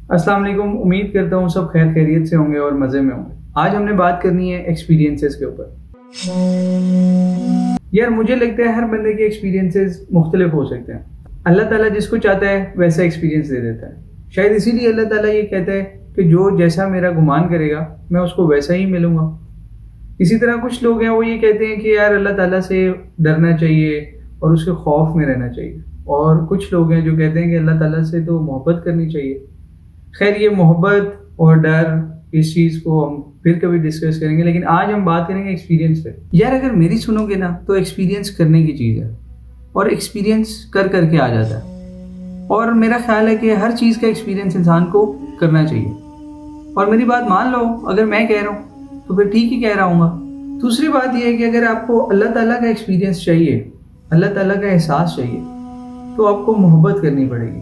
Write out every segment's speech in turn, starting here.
السلام علیکم، امید کرتا ہوں سب خیر خیریت سے ہوں گے اور مزے میں ہوں گے۔ آج ہم نے بات کرنی ہے ایکسپیرینسز کے اوپر۔ یار مجھے لگتا ہے ہر بندے کے ایکسپیرینسز مختلف ہو سکتے ہیں۔ اللہ تعالیٰ جس کو چاہتا ہے ویسا ایکسپیرینس دے دیتا ہے۔ شاید اسی لیے اللہ تعالیٰ یہ کہتا ہے کہ جو جیسا میرا گمان کرے گا میں اس کو ویسا ہی ملوں گا۔ اسی طرح کچھ لوگ ہیں وہ یہ کہتے ہیں کہ یار اللہ تعالیٰ سے ڈرنا چاہیے اور اس کے خوف میں رہنا چاہیے، اور کچھ لوگ ہیں جو کہتے ہیں کہ اللہ تعالیٰ سے تو محبت کرنی چاہیے۔ خیر یہ محبت اور ڈر اس چیز کو ہم پھر کبھی ڈسکس کریں گے، لیکن آج ہم بات کریں گے ایکسپیرینس پہ۔ یار اگر میری سنو گے نا تو ایکسپیرینس کرنے کی چیز ہے، اور ایکسپیرینس کر کے آ جاتا ہے، اور میرا خیال ہے کہ ہر چیز کا ایکسپیرینس انسان کو کرنا چاہیے۔ اور میری بات مان لو، اگر میں کہہ رہا ہوں تو پھر ٹھیک ہی کہہ رہا ہوں گا۔ دوسری بات یہ ہے کہ اگر آپ کو اللہ تعالیٰ کا ایکسپیرینس چاہیے، اللہ تعالیٰ کا احساس چاہیے، تو آپ کو محبت کرنی پڑے گی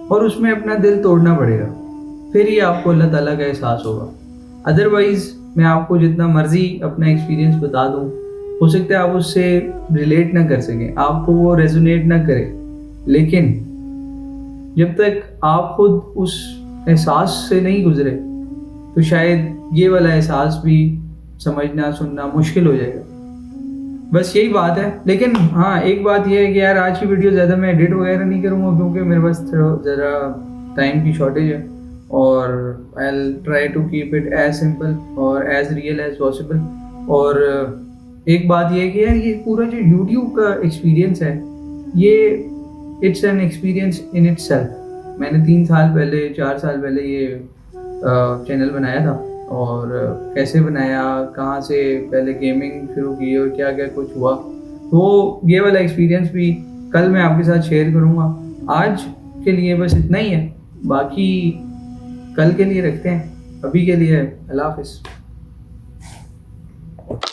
اور اس میں اپنا دل توڑنا پڑے گا، پھر ہی آپ کو اللہ تعالیٰ کا احساس ہوگا۔ ادروائز میں آپ کو جتنا مرضی اپنا ایکسپیرینس بتا دوں، ہو سکتا ہے آپ اس سے ریلیٹ نہ کر سکیں، آپ کو وہ ریزونیٹ نہ کرے، لیکن جب تک آپ خود اس احساس سے نہیں گزرے تو شاید یہ والا احساس بھی سمجھنا سننا مشکل ہو جائے گا۔ بس یہی بات ہے۔ لیکن ہاں ایک بات یہ ہے کہ یار آج کی ویڈیو زیادہ میں ایڈٹ وغیرہ نہیں کروں گا، کیونکہ میرے پاس ذرا ٹائم کی شارٹیج ہے، اور I'll try to keep it as simple اور as real as possible۔ اور ایک بات یہ ہے کہ یار یہ پورا جو یوٹیوب کا ایکسپیرینس ہے، یہ it's an experience in itself. میں نے 3 سال پہلے 4 سال پہلے یہ چینل بنایا تھا، اور کیسے بنایا، کہاں سے پہلے گیمنگ شروع کی اور کیا کیا کچھ ہوا، تو یہ والا ایکسپیرینس بھی کل میں آپ کے ساتھ شیئر کروں گا۔ آج کے لیے بس اتنا ہی ہے، باقی کل کے لیے رکھتے ہیں، ابھی کے لیے اللہ حافظ۔